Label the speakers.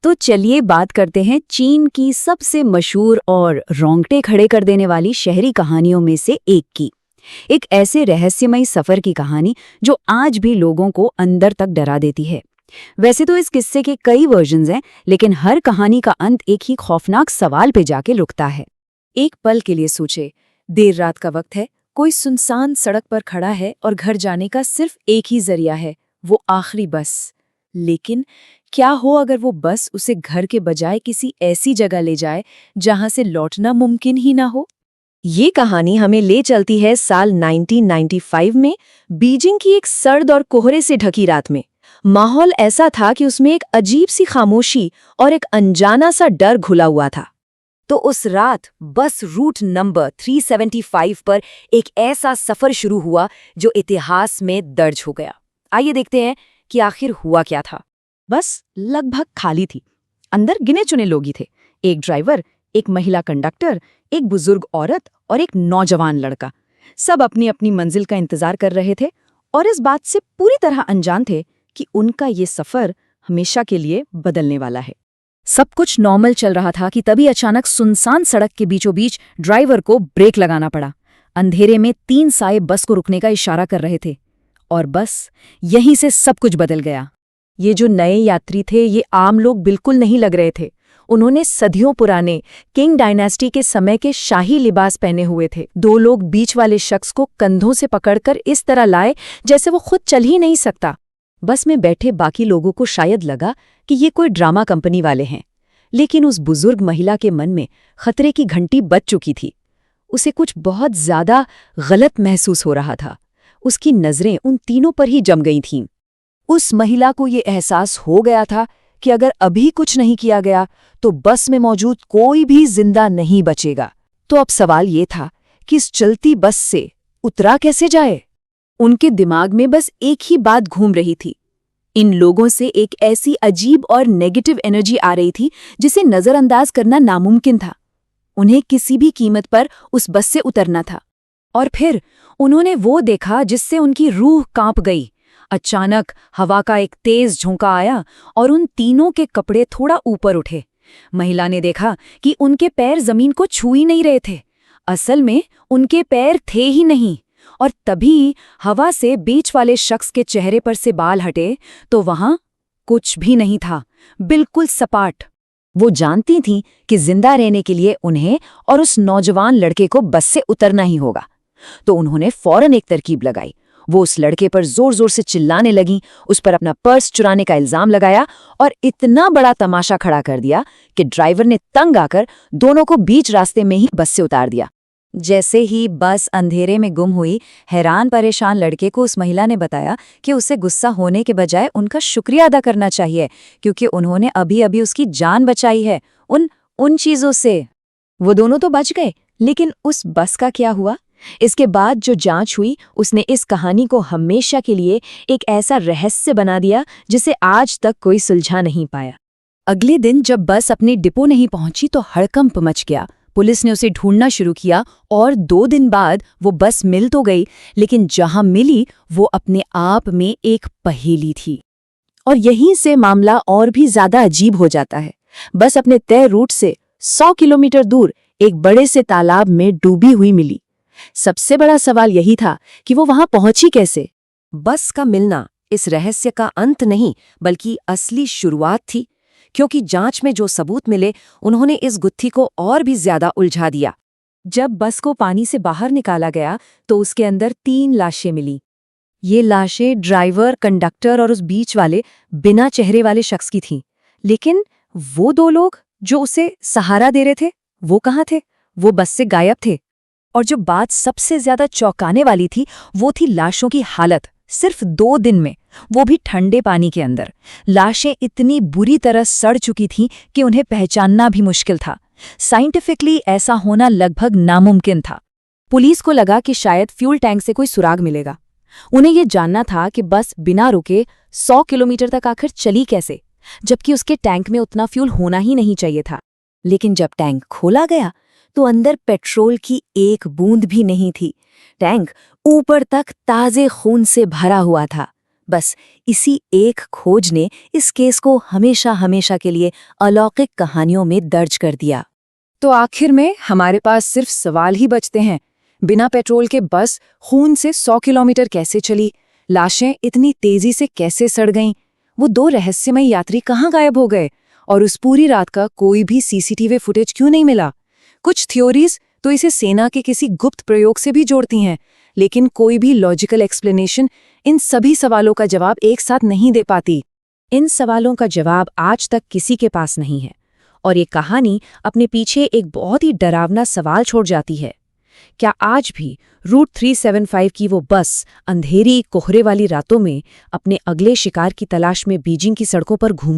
Speaker 1: तो चलिए बात करते हैं चीन की सबसे मशहूर और रोंगटे खड़े कर देने वाली शहरी कहानियों में से एक की। एक ऐसे रहस्यमयी सफर की कहानी जो आज भी लोगों को अंदर तक डरा देती है। वैसे तो इस किस्से के कई वर्जन्स हैं, लेकिन हर कहानी का अंत एक ही खौफनाक सवाल पे जाके रुकता है।
Speaker 2: एक पल के लिए सोचे, देर रात का वक्त है, कोई सुनसान सड़क पर खड़ा है और घर जाने का सिर्फ एक ही जरिया है, वो आखिरी बस। लेकिन क्या हो अगर वो बस उसे घर के बजाय किसी ऐसी जगह ले जाए जहां से लौटना मुमकिन ही ना हो। ये कहानी हमें ले चलती है साल 1995 में, बीजिंग की एक सर्द और कोहरे से ढकी रात में। माहौल ऐसा था कि उसमें एक अजीब सी खामोशी और एक अनजाना सा डर घुला हुआ था। तो उस रात बस रूट नंबर 375 पर एक ऐसा सफर शुरू हुआ जो इतिहास में दर्ज हो गया। आइए देखते हैं कि आखिर हुआ क्या था।
Speaker 1: बस लगभग खाली थी। अंदर गिने चुने लोग ही थे। एक ड्राइवर, एक महिला कंडक्टर, एक बुजुर्ग औरत और एक नौजवान लड़का। सब अपनी अपनी मंजिल का इंतजार कर रहे थे और इस बात से पूरी तरह अनजान थे कि उनका ये सफर हमेशा के लिए बदलने वाला है। सब कुछ नॉर्मल चल रहा था कि तभी अचानक सुनसान सड़क के बीचों बीच ड्राइवर को ब्रेक लगाना पड़ा। अंधेरे में 3 साए बस को रुकने का इशारा कर रहे थे और बस यहीं से सब कुछ बदल गया।
Speaker 2: ये जो नए यात्री थे, ये आम लोग बिल्कुल नहीं लग रहे थे। उन्होंने सदियों पुराने किंग डायनेस्टी के समय के शाही लिबास पहने हुए थे। 2 लोग बीच वाले शख्स को कंधों से पकड़कर इस तरह लाए जैसे वो खुद चल ही नहीं सकता। बस में बैठे बाकी लोगों को शायद लगा कि ये कोई ड्रामा कंपनी वाले हैं, लेकिन उस बुजुर्ग महिला के मन में खतरे की घंटी बज चुकी थी। उसे कुछ बहुत ज्यादा गलत महसूस हो रहा था। उसकी नजरें उन तीनों पर ही जम गई थीं। उस महिला को ये एहसास हो गया था कि अगर अभी कुछ नहीं किया गया तो बस में मौजूद कोई भी जिंदा नहीं बचेगा। तो अब सवाल ये था कि इस चलती बस से उतरा कैसे जाए। उनके दिमाग में बस एक ही बात घूम रही थी। इन लोगों से एक ऐसी अजीब और नेगेटिव एनर्जी आ रही थी जिसे नजरअंदाज करना नामुमकिन था। उन्हें किसी भी कीमत पर उस बस से उतरना था। और फिर उन्होंने वो देखा जिससे उनकी रूह कांप गई। अचानक हवा का एक तेज झोंका आया और उन तीनों के कपड़े थोड़ा ऊपर उठे। महिला ने देखा कि उनके पैर जमीन को छू ही नहीं रहे थे। असल में उनके पैर थे ही नहीं। और तभी हवा से बीच वाले शख्स के चेहरे पर से बाल हटे तो वहां कुछ भी नहीं था, बिल्कुल सपाट। वो जानती थीं कि जिंदा रहने के लिए उन्हें और उस नौजवान लड़के को बस से उतरना ही होगा। तो उन्होंने फौरन एक तरकीब लगाई। वो उस लड़के पर जोर जोर से चिल्लाने लगीं, उस पर अपना पर्स चुराने का इल्जाम लगाया और इतना बड़ा तमाशा खड़ा कर दिया कि ड्राइवर ने तंग आकर दोनों को बीच रास्ते में ही बस से उतार दिया। जैसे ही बस अंधेरे में गुम हुई, हैरान परेशान लड़के को उस महिला ने बताया कि उसे गुस्सा होने के बजाय उनका शुक्रिया अदा करना चाहिए, क्योंकि उन्होंने अभी अभी उसकी जान बचाई है उन चीजों से। वो दोनों तो बच गए, लेकिन उस बस का क्या हुआ? इसके बाद जो जांच हुई उसने इस कहानी को हमेशा के लिए एक ऐसा रहस्य बना दिया जिसे आज तक कोई सुलझा नहीं पाया।
Speaker 1: अगले दिन जब बस अपने डिपो नहीं पहुंची तो हड़कंप मच गया। पुलिस ने उसे ढूंढना शुरू किया और 2 दिन बाद वो बस मिल तो गई, लेकिन जहां मिली वो अपने आप में एक पहेली थी। और यहीं से मामला और भी ज्यादा अजीब हो जाता है। बस अपने तय रूट से 100 किलोमीटर दूर एक बड़े से तालाब में डूबी हुई मिली। सबसे बड़ा सवाल यही था कि वो वहां पहुंची कैसे।
Speaker 2: बस का मिलना इस रहस्य का अंत नहीं, बल्कि असली शुरुआत थी, क्योंकि जांच में जो सबूत मिले उन्होंने इस गुत्थी को और भी ज्यादा उलझा दिया। जब बस को पानी से बाहर निकाला गया तो उसके अंदर 3 लाशें मिली। ये लाशें ड्राइवर, कंडक्टर और उस बीच वाले बिना चेहरे वाले शख्स की थीं। लेकिन वो 2 लोग जो उसे सहारा दे रहे थे, वो कहाँ थे? वो बस से गायब थे। और जो बात सबसे ज्यादा चौंकाने वाली थी वो थी लाशों की हालत। सिर्फ 2 दिन में, वो भी ठंडे पानी के अंदर। लाशें इतनी बुरी तरह सड़ चुकी थीं कि उन्हें पहचानना भी मुश्किल था। साइंटिफिकली ऐसा होना लगभग नामुमकिन था। पुलिस को लगा कि शायद फ्यूल टैंक से कोई सुराग मिलेगा। उन्हें ये जानना था कि बस बिना रुके 100 किलोमीटर तक आखिर चली कैसे, जबकि उसके टैंक में उतना फ्यूल होना ही नहीं चाहिए था। लेकिन जब टैंक खोला गया तो अंदर पेट्रोल की एक बूंद भी नहीं थी। टैंक ऊपर तक ताजे खून से भरा हुआ था।
Speaker 3: बस इसी एक खोज ने इस केस को हमेशा हमेशा के लिए अलौकिक कहानियों में दर्ज कर दिया।
Speaker 2: तो आखिर में हमारे पास सिर्फ सवाल ही बचते हैं। बिना पेट्रोल के बस खून से 100 किलोमीटर कैसे चली? लाशें इतनी तेजी से कैसे सड़ गईं? वो 2 रहस्यमय यात्री कहाँ गायब हो गए? और उस पूरी रात का कोई भी सीसीटीवी फुटेज क्यों नहीं मिला? कुछ थ्योरीज तो इसे सेना के किसी गुप्त प्रयोग से भी जोड़ती हैं, लेकिन कोई भी लॉजिकल एक्सप्लेनेशन इन सभी सवालों का जवाब एक साथ नहीं दे पाती।
Speaker 1: इन सवालों का जवाब आज तक किसी के पास नहीं है, और ये कहानी अपने पीछे एक बहुत ही डरावना सवाल छोड़ जाती है। क्या आज भी रूट 375 की वो बस अंधेरी कोहरे वाली रातों में अपने अगले शिकार की तलाश में बीजिंग की सड़कों पर घूम